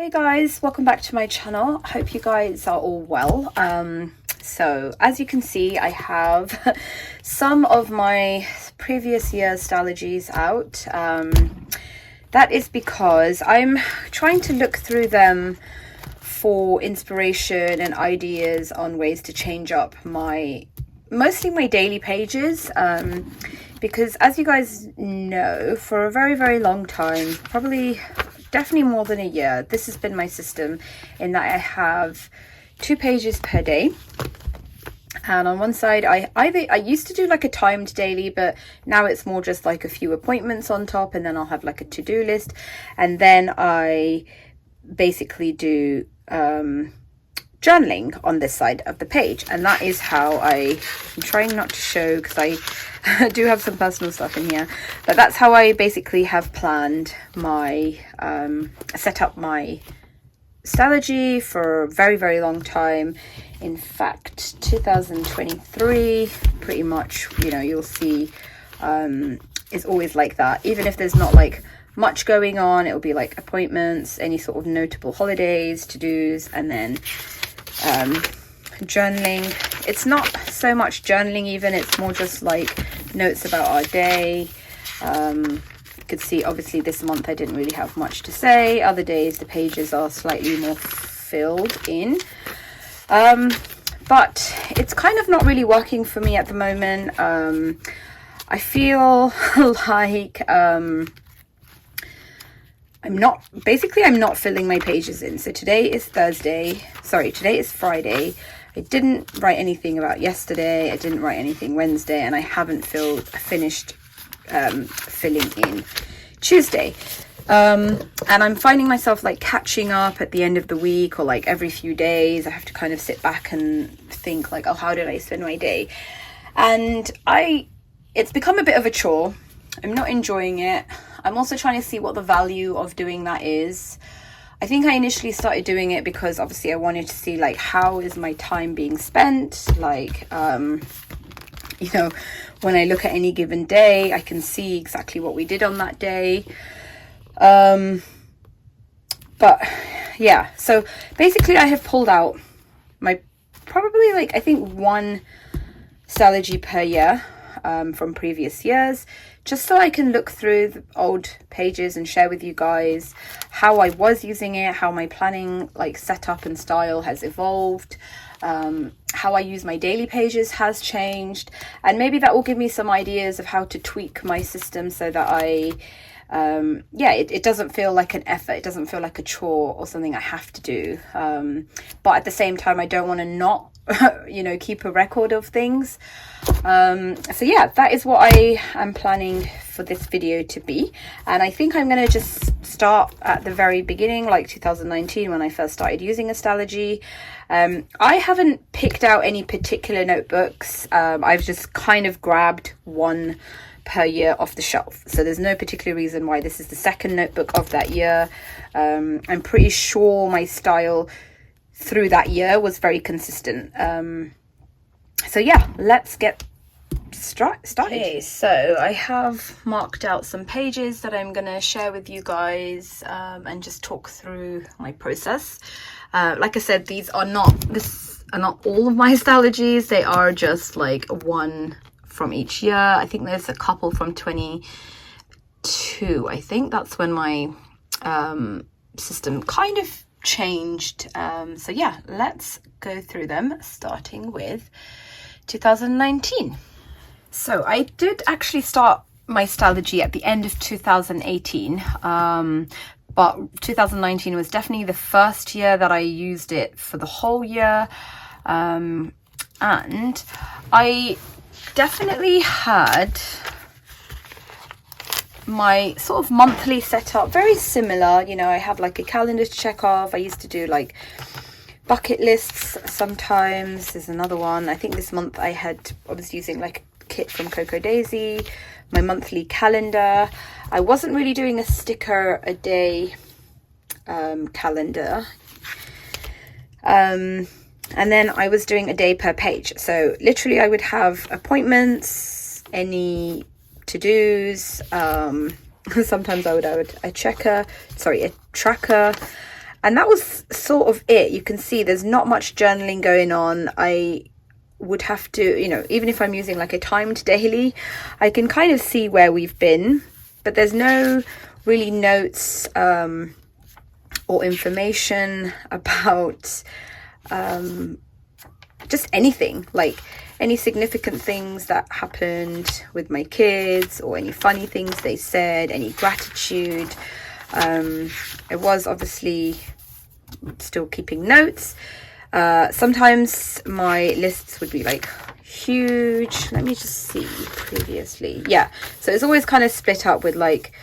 Hey guys, welcome back to my channel. I hope you guys are all well. So as you can see, I have some of my previous year's Stalogies out. That is because I'm trying to look through them for inspiration and ideas on ways to change up mostly my daily pages, because as you guys know, for a very long time, definitely more than a year, this has been my system in that I have 2 pages per day. And on one side, I used to do like a timed daily, but now it's more just like a few appointments on top, and then I'll have like a to-do list, and then I basically do journaling on this side of the page. And that is how I'm trying not to show, because I do have some personal stuff in here, but that's how I basically have planned my set up my Stalogy for a very long time. In fact, 2023 pretty much, you know, you'll see is always like that. Even if there's not like much going on, it'll be like appointments, any sort of notable holidays, to-dos, and then journaling. It's not so much journaling even, it's more just like notes about our day. You could see obviously this month I didn't really have much to say. Other days the pages are slightly more filled in, but it's kind of not really working for me at the moment. I feel like I'm not filling my pages in. So today is Friday. I didn't write anything about yesterday, I didn't write anything Wednesday, and I haven't finished filling in Tuesday. And I'm finding myself like catching up at the end of the week, or like every few days I have to kind of sit back and think like, oh, how did I spend my day? And it's become a bit of a chore. I'm not enjoying it. I'm also trying to see what the value of doing that is. I think I initially started doing it because obviously I wanted to see like, how is my time being spent? Like, you know, when I look at any given day, I can see exactly what we did on that day. But yeah, so basically I have pulled out my probably like, I think 1 Stalogy per year from previous years, just so I can look through the old pages and share with you guys how I was using it, how my planning like setup and style has evolved, how I use my daily pages has changed, and maybe that will give me some ideas of how to tweak my system so that it doesn't feel like an effort, it doesn't feel like a chore or something I have to do, but at the same time I don't want to not you know, keep a record of things. So yeah, that is what I am planning for this video to be. And I think I'm going to just start at the very beginning, like 2019, when I first started using a Stalogy. I haven't picked out any particular notebooks. I've just kind of grabbed 1 per year off the shelf, so there's no particular reason why this is the second notebook of that year. I'm pretty sure my style through that year was very consistent. So yeah, let's get started. Okay, so I have marked out some pages that I'm gonna share with you guys, and just talk through my process. Like I said, these are not all of my Stalogies. They are just like 1 from each year. I think there's a couple from 22. I think that's when my system kind of changed. So yeah, let's go through them, starting with 2019. So I did actually start my Stalogy at the end of 2018, but 2019 was definitely the first year that I used it for the whole year, and I definitely had my sort of monthly setup very similar. You know, I have like a calendar to check off. I used to do like bucket lists sometimes. There's another one. I think this month I was using like a kit from Coco Daisy, my monthly calendar. I wasn't really doing a sticker a day calendar. And then I was doing a day per page. So literally I would have appointments, any to-dos, sometimes I would have a tracker, And that was sort of it. You can see there's not much journaling going on. I would have to, you know, even if I'm using like a timed daily, I can kind of see where we've been, but there's no really notes or information about just anything, like any significant things that happened with my kids, or any funny things they said, any gratitude. I was obviously still keeping notes. Sometimes my lists would be like huge. Let me just see previously. Yeah, so it's always kind of split up with like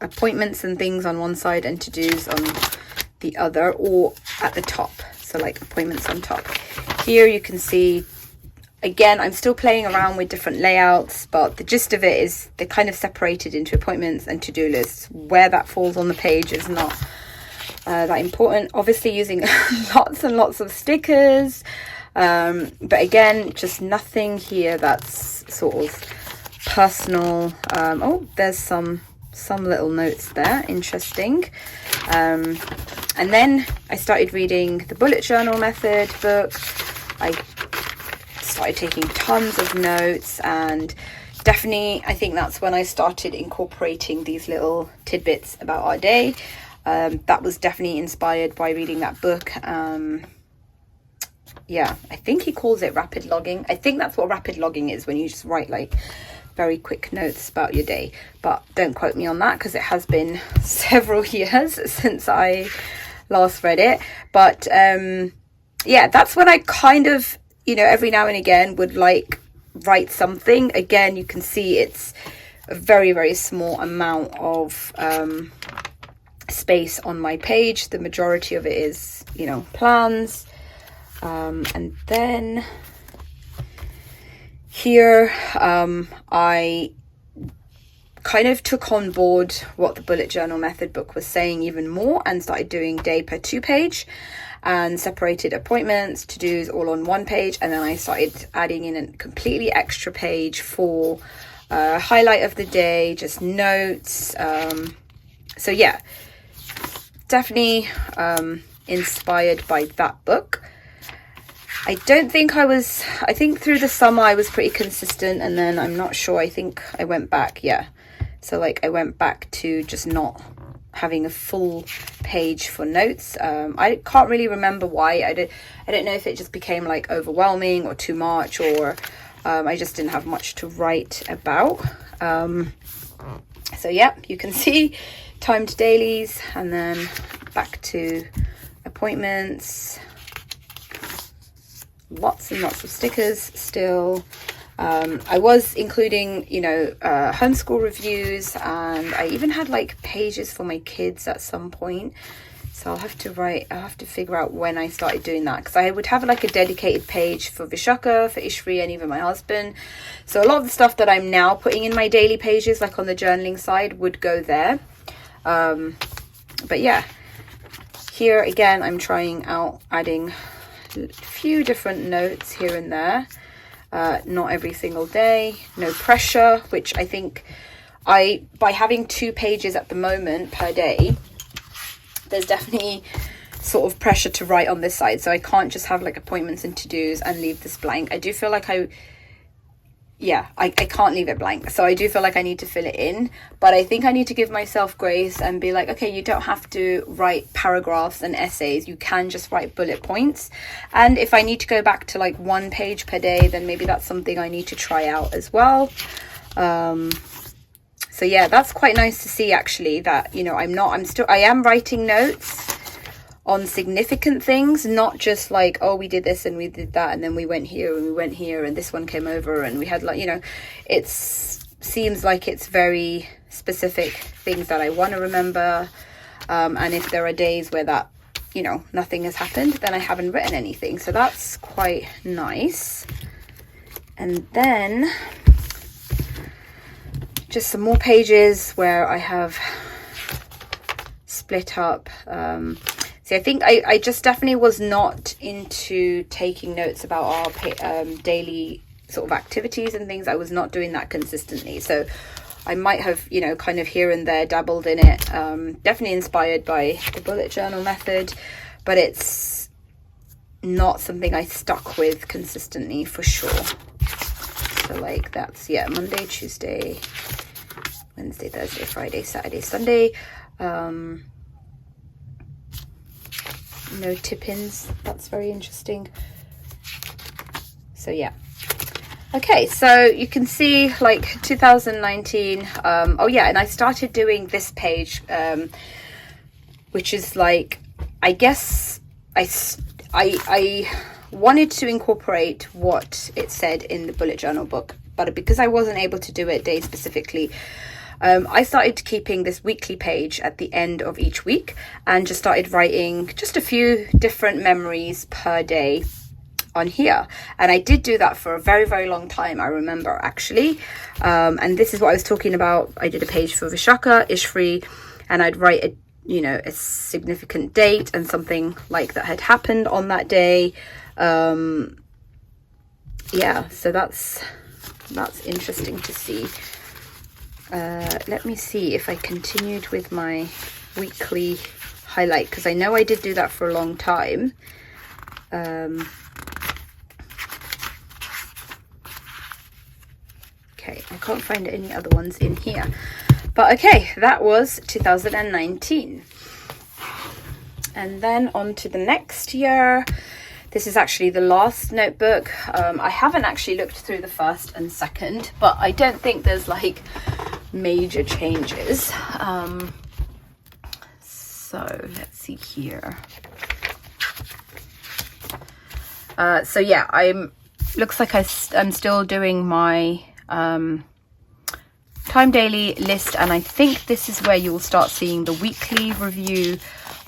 appointments and things on one side and to-dos on the other, or at the top. So like appointments on top. Here you can see, again, I'm still playing around with different layouts, but the gist of it is they're kind of separated into appointments and to-do lists. Where that falls on the page is not that important. Obviously using lots and lots of stickers, but again, just nothing here that's sort of personal. Oh, there's some little notes there, interesting. And then I started reading the bullet journal method book. I started taking tons of notes, and definitely I think that's when I started incorporating these little tidbits about our day. That was definitely inspired by reading that book. Yeah, I think he calls it rapid logging. I think that's what rapid logging is, when you just write like very quick notes about your day, but don't quote me on that because it has been several years since I last read it. But yeah, that's when I kind of, you know, every now and again would like write something. Again, you can see it's a very, very small amount of space on my page. The majority of it is, you know, plans. And then here I kind of took on board what the bullet journal method book was saying even more, and started doing day per 2 page, and separated appointments, to-dos all on 1 page. And then I started adding in a completely extra page for highlight of the day, just notes. So yeah, definitely inspired by that book. I don't think I think through the summer I was pretty consistent, and then I'm not sure, I think I went back, yeah. So like I went back to just not having a full page for notes. I can't really remember why. I don't know if it just became like overwhelming or too much, or I just didn't have much to write about. So yeah, you can see timed dailies, and then back to appointments. Lots and lots of stickers still. I was including, you know, homeschool reviews, and I even had like pages for my kids at some point. So I'll have to figure out when I started doing that, because I would have like a dedicated page for Vishaka, for Ishri, and even my husband. So a lot of the stuff that I'm now putting in my daily pages, like on the journaling side, would go there. But yeah, here again, I'm trying out adding a few different notes here and there. Not every single day, no pressure, which I think by having 2 pages at the moment per day, there's definitely sort of pressure to write on this side. So I can't just have like appointments and to-dos and leave this blank. I do feel like I can't leave it blank. So I do feel like I need to fill it in, but I think I need to give myself grace and be like, okay, you don't have to write paragraphs and essays. You can just write bullet points. And if I need to go back to like 1 page per day, then maybe that's something I need to try out as well. So yeah, that's quite nice to see actually, that, you know, I am writing notes on significant things, not just like, oh, we did this and we did that, and then we went here and we went here, and this one came over, and we had like, you know, it seems like it's very specific things that I want to remember. And if there are days where that, you know, nothing has happened, then I haven't written anything. So that's quite nice. And then just some more pages where I have split up. See, I think I just definitely was not into taking notes about our daily sort of activities and things. I was not doing that consistently. So I might have, you know, kind of here and there dabbled in it. Definitely inspired by the bullet journal method, but it's not something I stuck with consistently for sure. So like that's, yeah, Monday, Tuesday, Wednesday, Thursday, Friday, Saturday, Sunday. No tip-ins. That's very interesting. So yeah. Okay, so you can see like 2019. Oh yeah, and I started doing this page, which is like, I guess I wanted to incorporate what it said in the bullet journal book, but because I wasn't able to do it day specifically, I started keeping this weekly page at the end of each week and just started writing just a few different memories per day on here. And I did do that for a very, very long time, I remember actually. And this is what I was talking about. I did a page for Vishaka, Ishri, and I'd write a, you know, a significant date and something like that had happened on that day. Yeah, so that's interesting to see. Let me see if I continued with my weekly highlight, because I know I did do that for a long time. Okay, I can't find any other ones in here. But okay, that was 2019. And then on to the next year. This is actually the last notebook. I haven't actually looked through the first and second, but I don't think there's like major changes. So let's see here. So yeah, looks like I'm still doing my time daily list, and I think this is where you'll start seeing the weekly review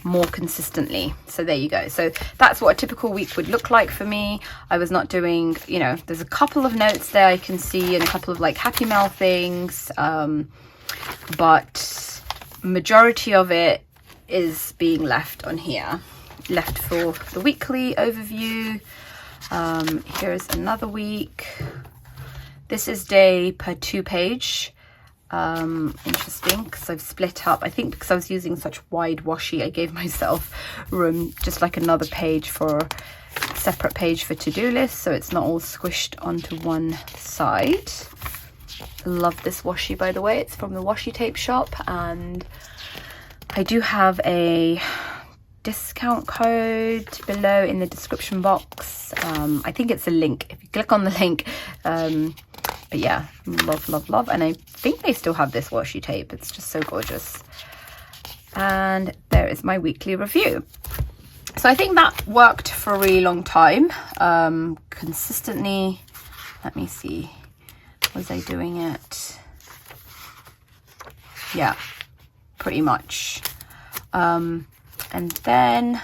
more consistently. So there you go. So that's what a typical week would look like for me. I was not doing, you know, there's a couple of notes there I can see and a couple of like happy mail things, but majority of it is being left on here, left for the weekly overview. Here's another week. This is day per 2 page. Interesting, because I've split up. I think because I was using such wide washi, I gave myself room, just like another page for separate page for to-do list, so it's not all squished onto one side. Love this washi, by the way. It's from the washi tape shop, and I do have a discount code below in the description box. I think it's a link if you click on the link. But yeah, love, and I think they still have this washi tape. It's just so gorgeous. And there is my weekly review. So I think that worked for a really long time, consistently. Let me see, was I doing it? Yeah, pretty much. And then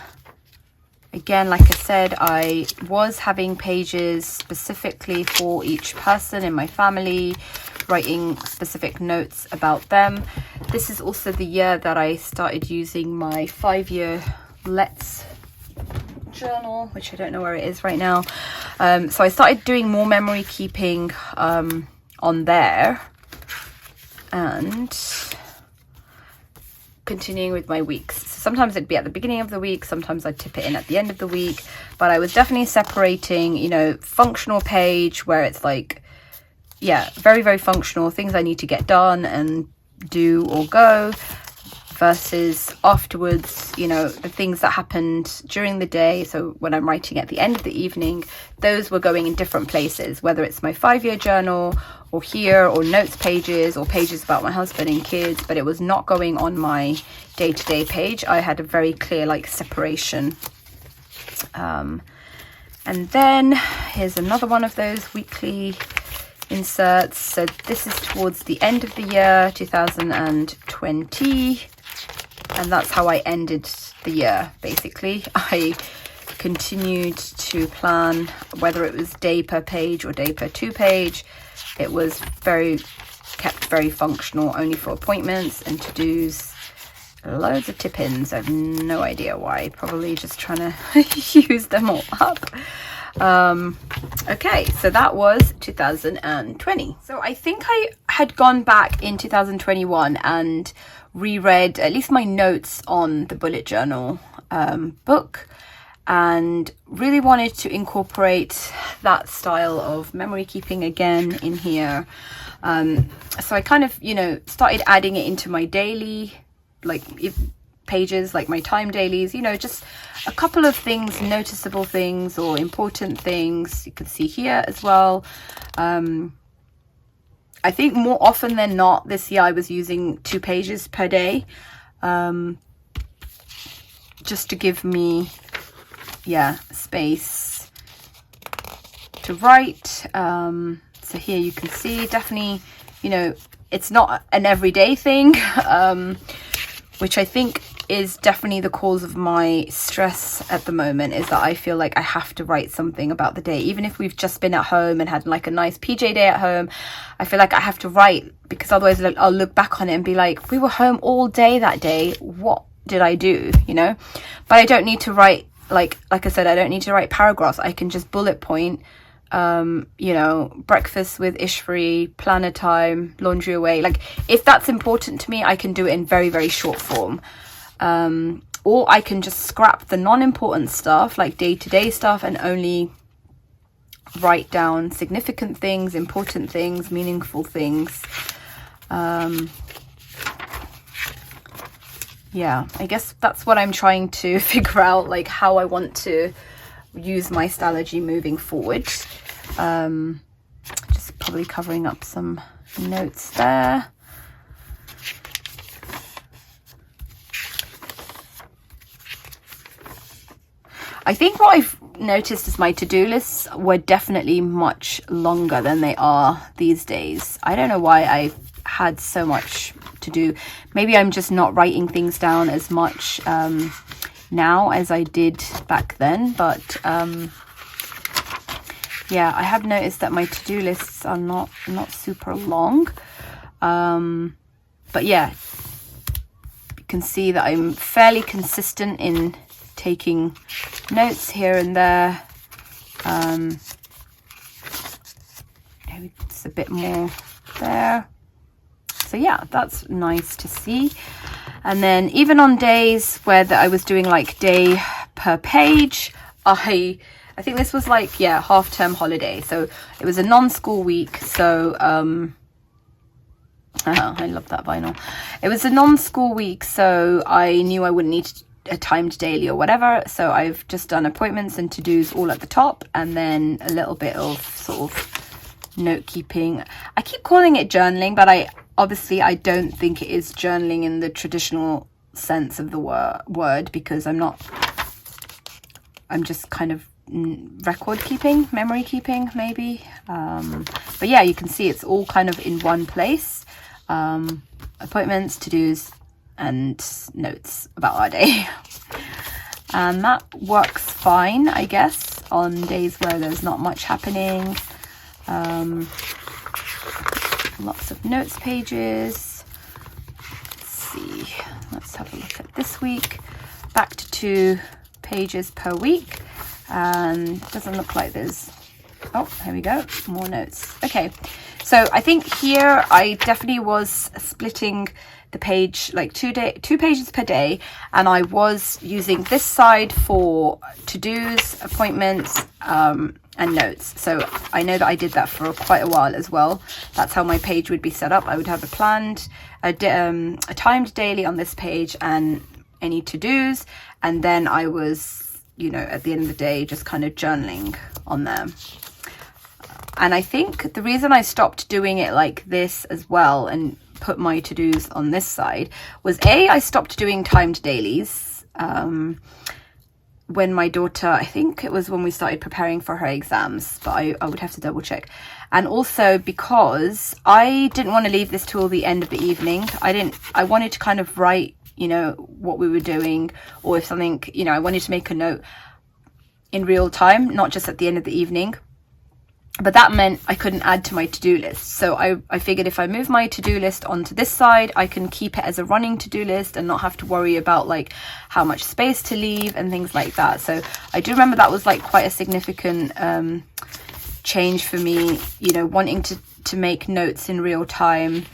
again, like I said, I was having pages specifically for each person in my family, writing specific notes about them. This is also the year that I started using my 5-year Let's journal, which I don't know where it is right now. So I started doing more memory keeping on there, and continuing with my weeks. So sometimes it'd be at the beginning of the week, sometimes I'd tip it in at the end of the week, but I was definitely separating, you know, functional page where it's like, yeah, very, very functional, things I need to get done and do or go, versus afterwards, you know, the things that happened during the day. So when I'm writing at the end of the evening, those were going in different places, whether it's my 5-year journal or here, or notes pages, or pages about my husband and kids, but it was not going on my day-to-day page. I had a very clear like separation. And then here's another one of those weekly inserts. So this is towards the end of the year 2020, and that's how I ended the year. Basically, I continued to plan, whether it was day per page or day per 2 page. It was kept very functional, only for appointments and to-dos. Loads of tip-ins. I have no idea why. Probably just trying to use them all up. Okay, so that was 2020. So I think I had gone back in 2021 and reread at least my notes on the bullet journal book, and really wanted to incorporate that style of memory keeping again in here. So I kind of, you know, started adding it into my daily, like, pages, like my time dailies, you know, just a couple of things, noticeable things or important things. You can see here as well. I think more often than not this year I was using 2 pages per day, just to give me, yeah, space to write. So here you can see, definitely, you know, it's not an everyday thing, which I think is definitely the cause of my stress at the moment, is that I feel like I have to write something about the day. Even if we've just been at home and had like a nice PJ day at home, I feel like I have to write, because otherwise I'll look back on it and be like, we were home all day that day, what did I do, you know? But I don't need to write, like I said, I don't need to write paragraphs. I can just bullet point, you know, breakfast with Ishfri, planner time, laundry away. Like, if that's important to me, I can do it in very, very short form. Or I can just scrap the non-important stuff, like day-to-day stuff, and only write down significant things, important things, meaningful things. Yeah, I guess that's what I'm trying to figure out, like how I want to use my Stalogy moving forward. Just probably covering up some notes there. I think what I've noticed is my to-do lists were definitely much longer than they are these days. I don't know why I've had so much to do. Maybe I'm just not writing things down as much now as I did back then. But yeah, I have noticed that my to-do lists are not super long. But yeah, you can see that I'm fairly consistent in taking notes here and there. Maybe it's a bit more there. So yeah, that's nice to see. And then even on days where I was doing like day per page, I think this was like, yeah, half-term holiday, so it was a non-school week. So I love that vinyl. It was a non-school week, so I knew I wouldn't need a timed daily or whatever, so I've just done appointments and to-dos all at the top, and then a little bit of sort of note keeping. I keep calling it journaling, but I don't think it is journaling in the traditional sense of the word, because I'm just kind of record keeping, memory keeping maybe. But yeah, you can see it's all kind of in one place. Appointments, to-dos, and notes about our day. And that works fine, I guess, on days where there's not much happening. Lots of notes pages. Let's see, let's have a look at this week. Back to 2 pages per week, and doesn't look like there's, oh, here we go, more notes. Okay, so I think here I definitely was splitting the page like 2 pages per day, and I was using this side for to-dos, appointments, and notes. So I know that I did that for quite a while as well. That's how my page would be set up. I would have a timed daily on this page and any to-dos, and then I was, you know, at the end of the day just kind of journaling on there. And I think the reason I stopped doing it like this as well and put my to-dos on this side was I stopped doing timed dailies when my daughter, I think it was when we started preparing for her exams, but I would have to double check. And also because I didn't want to leave this till the end of the evening. I wanted to kind of write, you know, what we were doing, or if something, you know, I wanted to make a note in real time, not just at the end of the evening. But that meant I couldn't add to my to-do list. So I figured if I move my to-do list onto this side, I can keep it as a running to-do list and not have to worry about like how much space to leave and things like that. So I do remember that was like quite a significant change for me, you know, wanting to make notes in real time,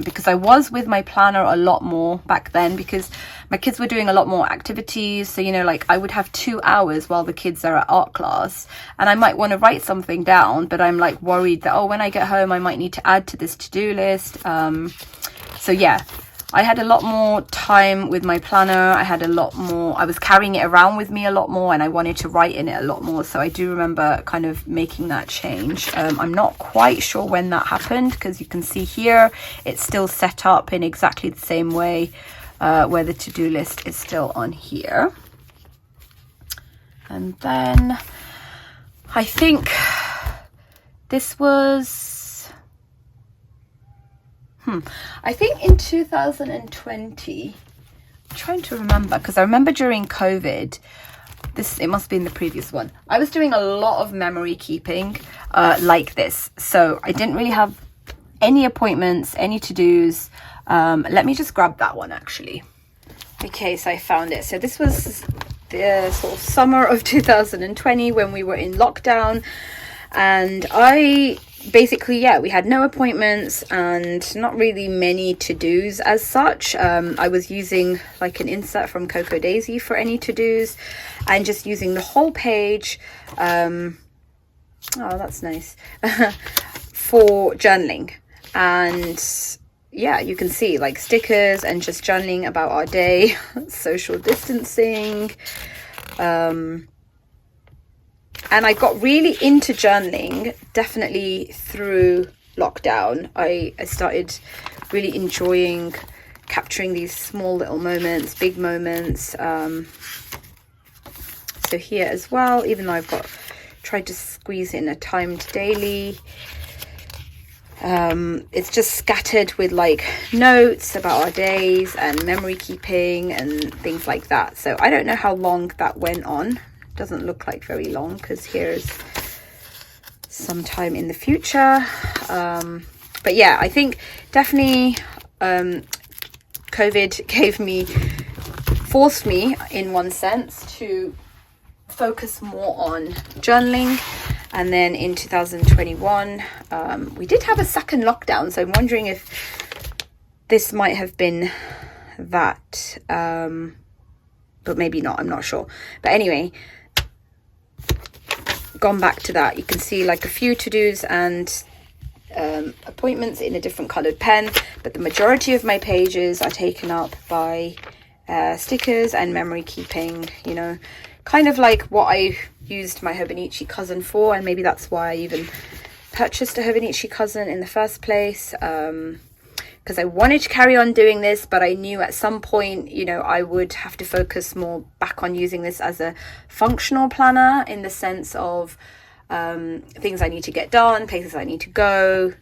because I was with my planner a lot more back then, because my kids were doing a lot more activities. So, you know, like I would have 2 hours while the kids are at art class, and I might want to write something down, but I'm like worried that, oh, when I get home, I might need to add to this to-do list. So yeah, I had a lot more time with my planner. I had a lot more, I was carrying it around with me a lot more, and I wanted to write in it a lot more. So I do remember kind of making that change. I'm not quite sure when that happened, because you can see here, it's still set up in exactly the same way, where the to-do list is still on here. And then I think this was, I think in 2020, I'm trying to remember, because I remember during COVID, it must be in the previous one, I was doing a lot of memory keeping like this. So I didn't really have any appointments, any to-dos. Let me just grab that one actually. Okay, so I found it. So this was the sort of summer of 2020 when we were in lockdown, and I basically, yeah, we had no appointments and not really many to-dos as such. I was using like an insert from Coco Daisy for any to-dos, and just using the whole page, oh, that's nice, for journaling. And yeah, you can see like stickers and just journaling about our day, social distancing. And I got really into journaling definitely through lockdown. I started really enjoying capturing these small little moments, big moments. So here as well, even though I've tried to squeeze in a timed daily, it's just scattered with like notes about our days and memory keeping and things like that. So I don't know how long that went on. Doesn't look like very long, because here's sometime in the future. But yeah, I think definitely COVID forced me in one sense to focus more on journaling. And then in 2021, we did have a second lockdown, so I'm wondering if this might have been that, but maybe not, I'm not sure. But anyway, gone back to that. You can see like a few to-dos and appointments in a different colored pen, but the majority of my pages are taken up by stickers and memory keeping, you know, kind of like what I used my Hobonichi cousin for, and maybe that's why I even purchased a Hobonichi cousin in the first place, because I wanted to carry on doing this, but I knew at some point, you know, I would have to focus more back on using this as a functional planner, in the sense of things I need to get done, places I need to go,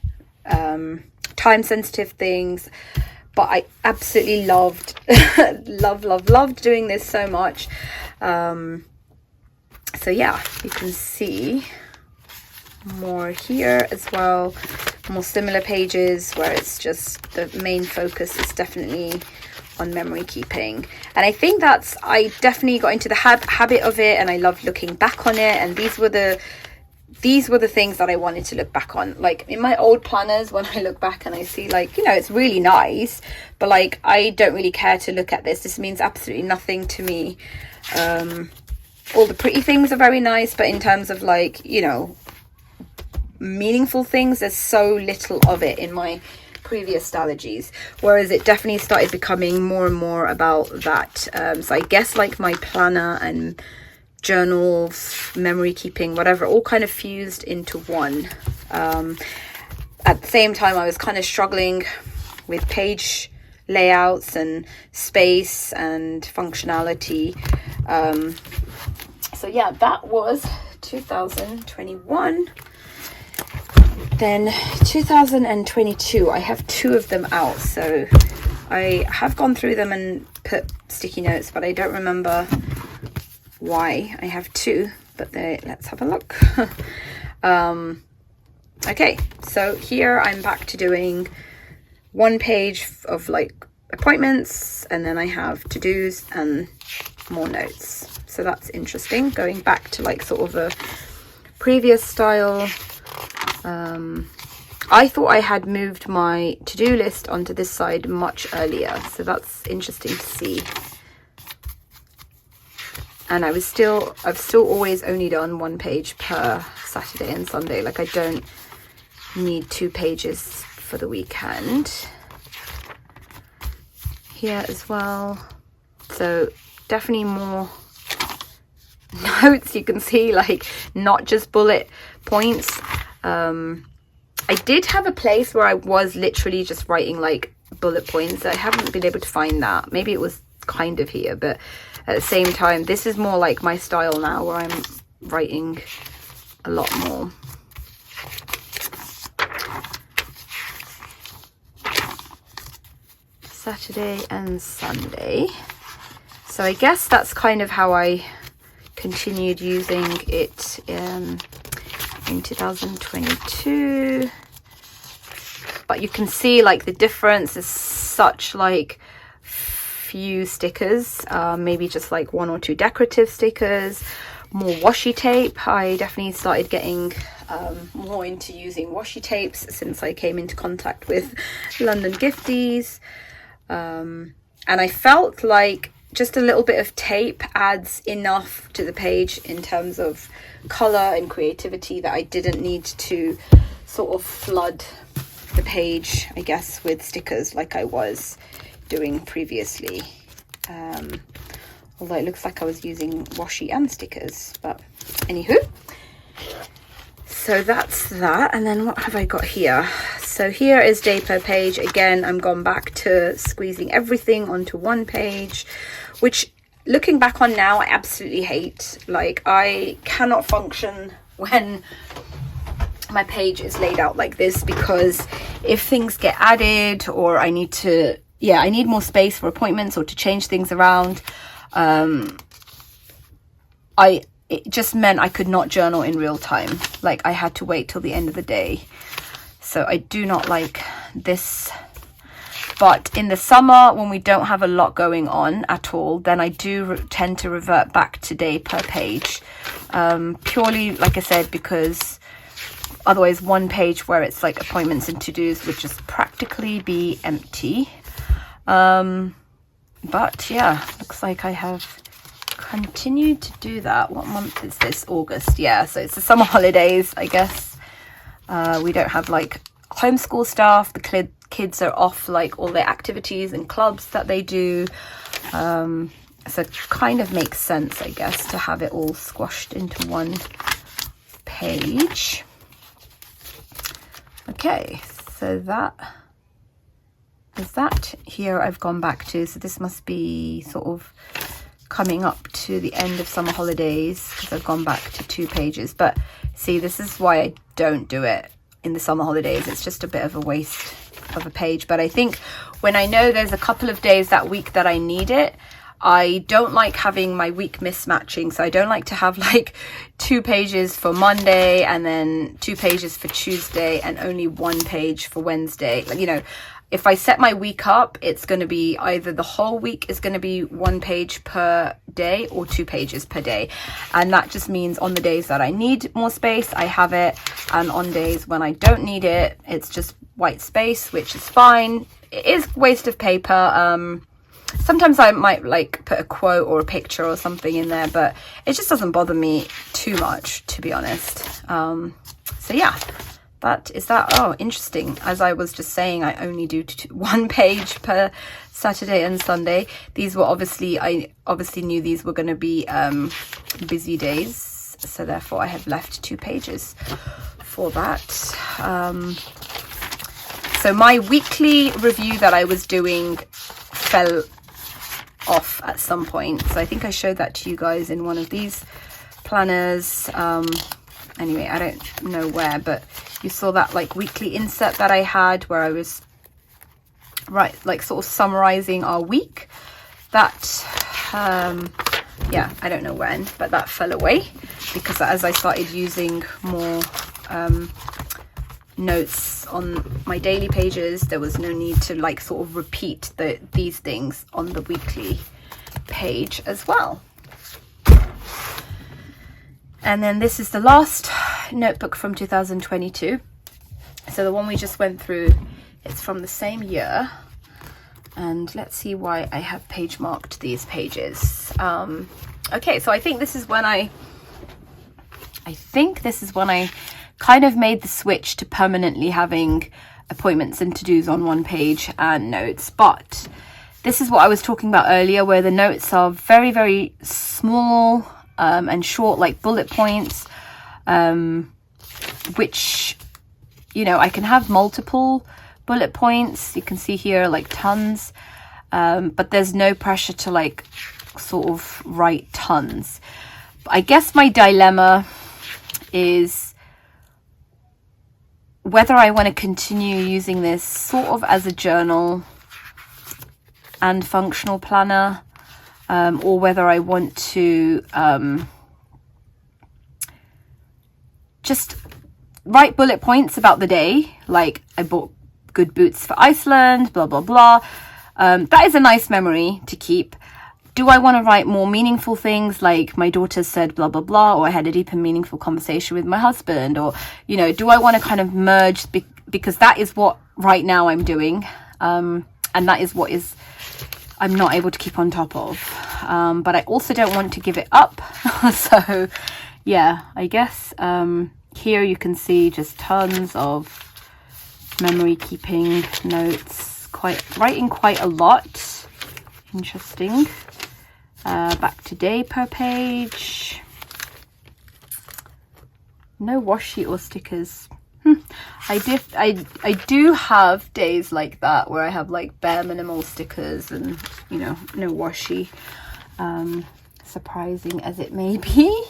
time sensitive things. But I absolutely loved loved doing this so much. So yeah, you can see more here as well, more similar pages where it's just the main focus is definitely on memory keeping. And I think I definitely got into the habit of it, and I loved looking back on it. And these were the things that I wanted to look back on. Like in my old planners, when I look back and I see, like, you know, it's really nice, but like I don't really care to look at this means absolutely nothing to me. All the pretty things are very nice, but in terms of, like, you know, meaningful things, there's so little of it in my previous Stalogys, whereas it definitely started becoming more and more about that. So I guess like my planner and journals, memory keeping, whatever, all kind of fused into one. At the same time, I was kind of struggling with page layouts and space and functionality. So yeah, that was 2021. Then 2022, I have 2 of them out. So I have gone through them and put sticky notes, but I don't remember why I have 2. But let's have a look. Okay, so here I'm back to doing 1 page of like appointments, and then I have to-dos and more notes. So that's interesting, going back to like sort of a previous style. I thought I had moved my to-do list onto this side much earlier, so that's interesting to see. And I've still always only done 1 page per Saturday and Sunday. Like, I don't need 2 pages for the weekend. Here as well. So definitely more notes. You can see, like, not just bullet points. I did have a place where I was literally just writing like bullet points. I haven't been able to find that. Maybe it was kind of here, but at the same time, this is more like my style now, where I'm writing a lot more. Saturday and Sunday. So I guess that's kind of how I continued using it in 2022. But you can see, like, the difference is such, like, few stickers, maybe just like 1 or 2 decorative stickers, more washi tape. I definitely started getting more into using washi tapes since I came into contact with London Gifties, and I felt like just a little bit of tape adds enough to the page in terms of color and creativity that I didn't need to sort of flood the page, I guess, with stickers like I was doing previously. Although it looks like I was using washi and stickers, but anywho. So that's that. And then what have I got here? So here is day per page. Again, I'm gone back to squeezing everything onto 1 page, which, looking back on now, I absolutely hate. Like, I cannot function when my page is laid out like this, because if things get added, or I need to, I need more space for appointments or to change things around, it just meant I could not journal in real time. Like, I had to wait till the end of the day. So I do not like this. But in the summer, when we don't have a lot going on at all, then I do tend to revert back to day per page. Purely, like I said, because otherwise 1 page where it's like appointments and to-dos would just practically be empty. But yeah, looks like I have continued to do that. What month is this? August. Yeah, so it's the summer holidays, I guess. We don't have like homeschool stuff. The kids are off like all their activities and clubs that they do. So it kind of makes sense, I guess, to have it all squashed into 1 page. Okay, so that is that. Here I've gone back to, so this must be sort of coming up to the end of summer holidays, because I've gone back to 2 pages. But see, this is why I don't do it in the summer holidays. It's just a bit of a waste of a page. But I think when I know there's a couple of days that week that I need it, I don't like having my week mismatching. So I don't like to have like 2 pages for Monday and then 2 pages for Tuesday and only 1 page for Wednesday. Like, you know, if I set my week up, it's going to be either the whole week is going to be 1 page per day or 2 pages per day. And that just means on the days that I need more space, I have it. And on days when I don't need it, it's just white space, which is fine. It is a waste of paper. Sometimes I might like put a quote or a picture or something in there, but it just doesn't bother me too much, to be honest. So yeah. That is that. Oh, interesting. As I was just saying, I only do 1 page per Saturday and Sunday. These were I obviously knew these were going to be busy days, so therefore I have left 2 pages for that. So my weekly review that I was doing fell off at some point. So I think I showed that to you guys in one of these planners. Anyway, I don't know where, but you saw that like weekly insert that I had where I was like sort of summarizing our week. That yeah, I don't know when, but that fell away because as I started using more notes on my daily pages, there was no need to like sort of repeat these things on the weekly page as well. And then this is the last notebook from 2022. So the one we just went through, it's from the same year. And let's see why I have page marked these pages. Okay, so I think this is when I kind of made the switch to permanently having appointments and to-dos on one page and notes. But this is what I was talking about earlier, where the notes are very, very small and short, like bullet points, which, you know, I can have multiple bullet points. You can see here like tons, but there's no pressure to like sort of write tons. I guess my dilemma is whether I want to continue using this sort of as a journal and functional planner, or whether I want to just write bullet points about the day, like I bought good boots for Iceland, blah blah blah. That is a nice memory to keep. Do I want to write more meaningful things, like my daughter said blah blah blah, or I had a deep and meaningful conversation with my husband, or, you know, do I want to kind of merge, because that is what right now I'm doing, and that is what is I'm not able to keep on top of, but I also don't want to give it up. So yeah, I guess here you can see just tons of memory keeping notes, writing quite a lot. Interesting. Back to day per page. No washi or stickers. I do have days like that where I have like bare minimal stickers and, you know, no washi, surprising as it may be.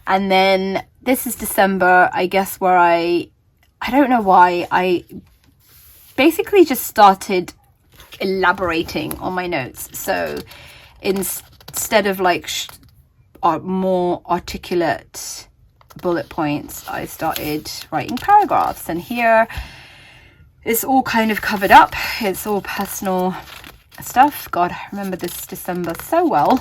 And then this is December, I guess, where I don't know why, I basically just started elaborating on my notes. So instead of like more articulate bullet points, I started writing paragraphs, and here it's all kind of covered up. It's all personal stuff. God, I remember this December so well.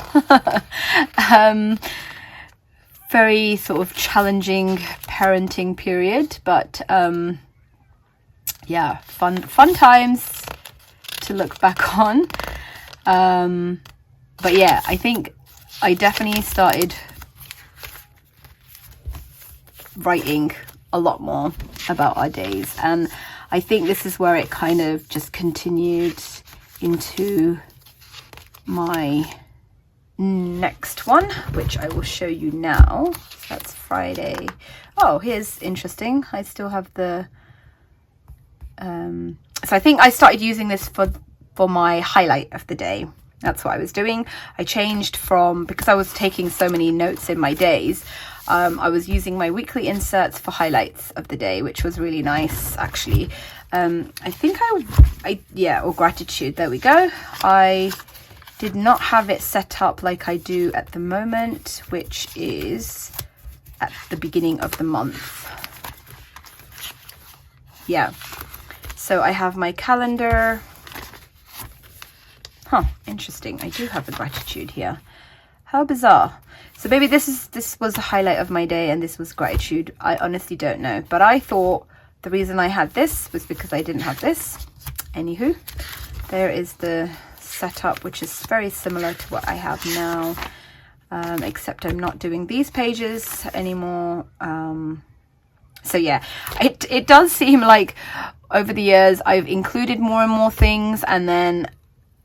Very sort of challenging parenting period, but yeah, fun times to look back on. But yeah, I think I definitely started writing a lot more about our days, and I think this is where it kind of just continued into my next one, which I will show you now. That's Friday. Oh, here's interesting. I still have the so I think I started using this for my highlight of the day. That's what I was doing. I changed from, because I was taking so many notes in my days, I was using my weekly inserts for highlights of the day, which was really nice, actually. I think yeah, or gratitude, there we go. I did not have it set up like I do at the moment, which is at the beginning of the month. Yeah, so I have my calendar. Huh, interesting. I do have the gratitude here. How bizarre. So maybe this was the highlight of my day and this was gratitude. I honestly don't know, but I thought the reason I had this was because I didn't have this. Anywho, there is the setup, which is very similar to what I have now, except I'm not doing these pages anymore. So yeah, it does seem like over the years I've included more and more things, and then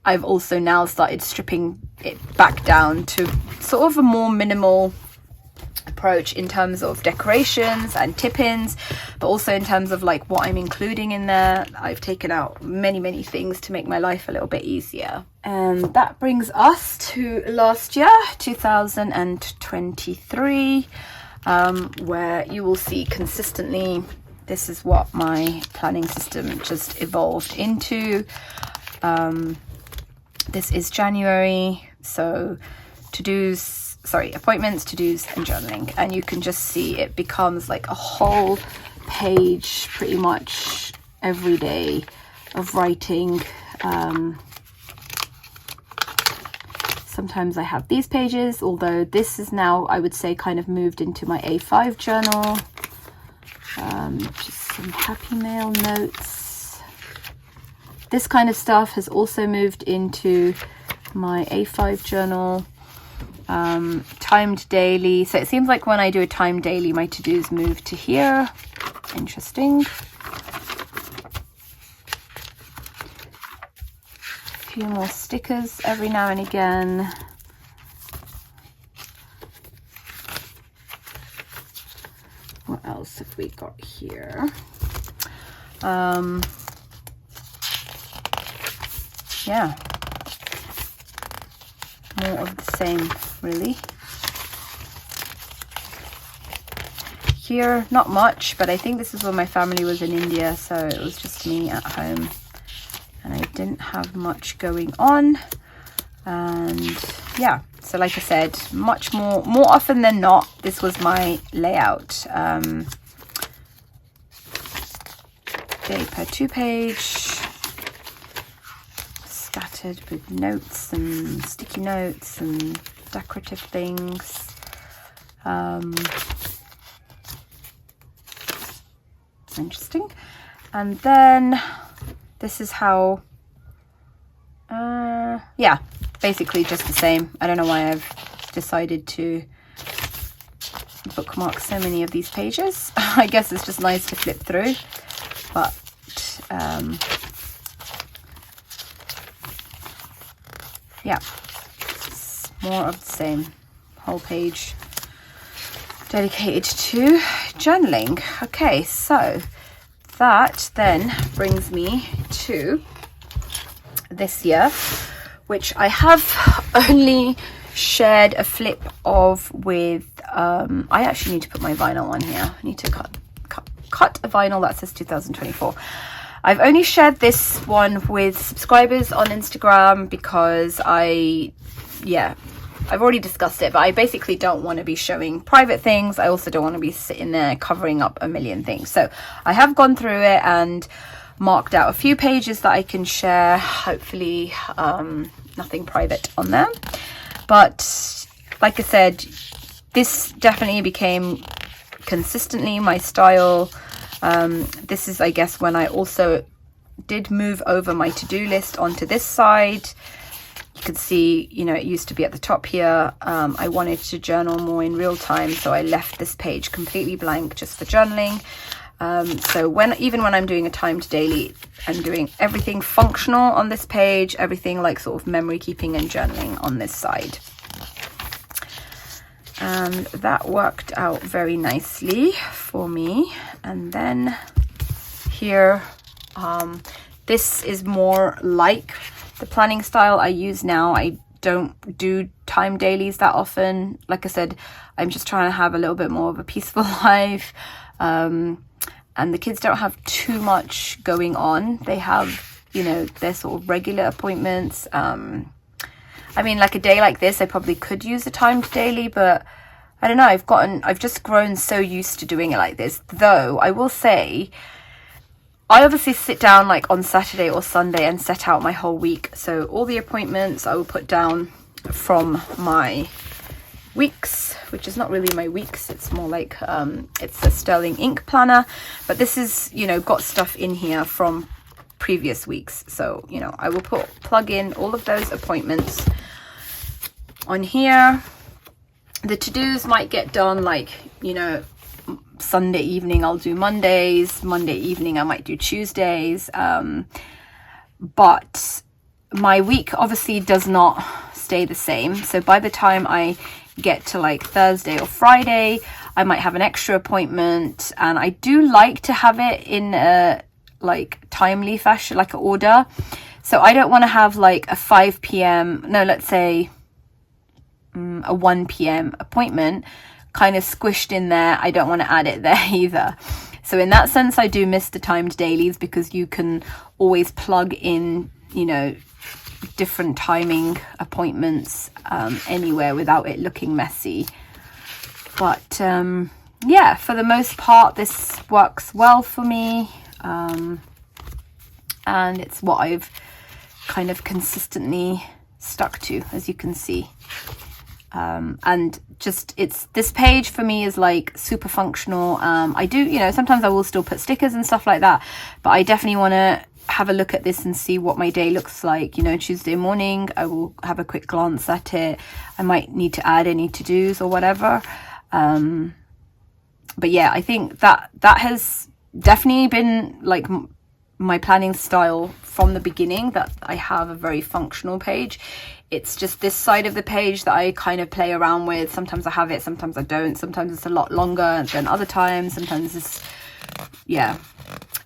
I've also now started stripping it back down to sort of a more minimal approach in terms of decorations and tip-ins, but also in terms of like what I'm including in there. I've taken out many things to make my life a little bit easier. And that brings us to last year, 2023, where you will see consistently this is what my planning system just evolved into. This is January, so appointments, to-dos and journaling, and you can just see it becomes like a whole page pretty much every day of writing. Sometimes I have these pages, although this is now, I would say, kind of moved into my A5 journal. Just some Happy Mail notes. This kind of stuff has also moved into my A5 journal. Timed daily. So it seems like when I do a timed daily, my to-dos move to here. Interesting. A few more stickers every now and again. What else have we got here? Yeah, more of the same, really. Here, not much, but I think this is when my family was in India, so it was just me at home and I didn't have much going on. And yeah, so like I said, much more often than not, this was my layout. Day per 2 page, scattered with notes and sticky notes and decorative things. Interesting. And then this is how, yeah, basically just the same. I don't know why I've decided to bookmark so many of these pages. I guess it's just nice to flip through, but yeah, it's more of the same. Whole page dedicated to journaling. Okay, so that then brings me to this year, which I have only shared a flip of with I actually need to put my vinyl on here. I need to cut a vinyl that says 2024. I've only shared this one with subscribers on Instagram because I've already discussed it, but I basically don't want to be showing private things. I also don't want to be sitting there covering up a million things. So I have gone through it and marked out a few pages that I can share. Hopefully nothing private on there. But like I said, this definitely became consistently my style. This is, I guess, when I also did move over my to-do list onto this side. You can see, you know, it used to be at the top here. I wanted to journal more in real time, so I left this page completely blank just for journaling. So even when I'm doing a timed daily, I'm doing everything functional on this page, everything like sort of memory keeping and journaling on this side. And that worked out very nicely for me. And then here, this is more like the planning style I use now. I don't do time dailies that often. Like I said, I'm just trying to have a little bit more of a peaceful life. And the kids don't have too much going on. They have, you know, their sort of regular appointments. I mean, like a day like this, I probably could use a timed daily, but I don't know. I've just grown so used to doing it like this. Though I will say, I obviously sit down like on Saturday or Sunday and set out my whole week. So all the appointments I will put down from my weeks, which is not really my weeks. It's more like, it's a Sterling ink planner, but this is, you know, got stuff in here from previous weeks. So, you know, I will plug in all of those appointments on here. The to-dos might get done like, you know, Sunday evening I'll do Mondays, Monday evening I might do Tuesdays, but my week obviously does not stay the same. So by the time I get to like Thursday or Friday, I might have an extra appointment, and I do like to have it in a like timely fashion, like an order. So I don't want to have like a 5 p.m. no, let's say a 1 p.m. appointment kind of squished in there. I don't want to add it there either. So in that sense, I do miss the timed dailies because you can always plug in, you know, different timing appointments anywhere without it looking messy. But yeah, for the most part, this works well for me. And it's what I've kind of consistently stuck to, as you can see. And just this page for me is like super functional. I do, you know, sometimes I will still put stickers and stuff like that, but I definitely want to have a look at this and see what my day looks like. You know, Tuesday morning I will have a quick glance at it. I might need to add any to-dos or whatever, but yeah, I think that has definitely been like my planning style from the beginning, that I have a very functional page. It's just this side of the page that I kind of play around with. Sometimes I have it, sometimes I don't. Sometimes it's a lot longer than other times. Sometimes it's, yeah,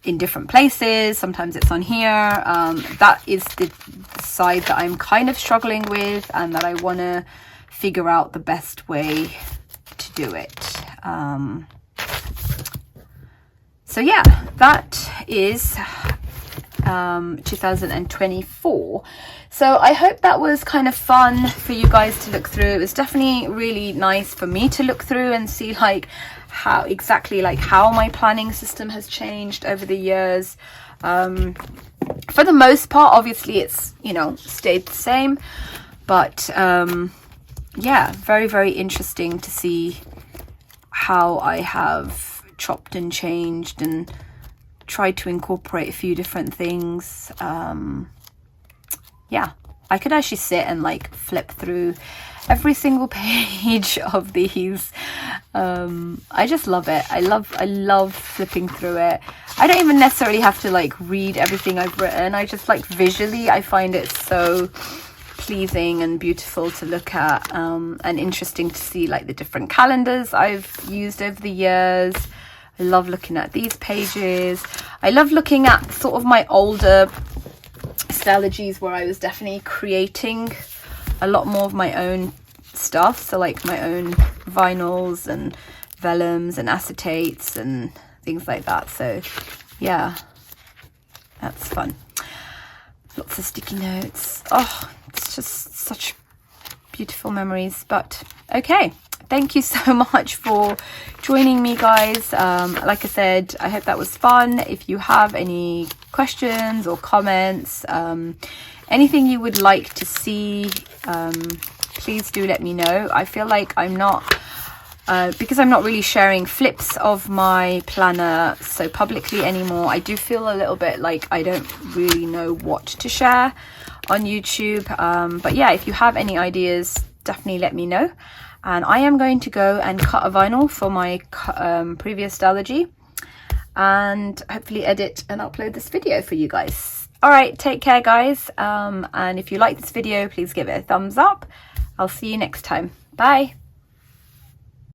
in different places. Sometimes it's on here. That is the side that I'm kind of struggling with, and that I want to figure out the best way to do it. So yeah, that is 2024. So I hope that was kind of fun for you guys to look through. It was definitely really nice for me to look through and see like how exactly like how my planning system has changed over the years. For the most part, obviously it's, you know, stayed the same, but yeah, very, very interesting to see how I have chopped and changed and tried to incorporate a few different things. Yeah, I could actually sit and like flip through every single page of these. I just love it. I love flipping through it. I don't even necessarily have to like read everything I've written. I just like visually, I find it so pleasing and beautiful to look at, and interesting to see like the different calendars I've used over the years. I love looking at these pages. I love looking at sort of my older Stalogies where I was definitely creating a lot more of my own stuff. So like my own vinyls and vellums and acetates and things like that. So yeah, that's fun. Lots of sticky notes. Oh, it's just such beautiful memories. But okay, thank you so much for joining me, guys. Like I said, I hope that was fun. If you have any questions or comments, anything you would like to see, please do let me know. I feel like I'm not, because I'm not really sharing flips of my planner so publicly anymore, I do feel a little bit like I don't really know what to share on YouTube. But yeah, if you have any ideas, definitely let me know. And I am going to go and cut a vinyl for my previous Stalogy, and hopefully edit and upload this video for you guys. All right, take care, guys. And if you like this video, please give it a thumbs up. I'll see you next time. Bye.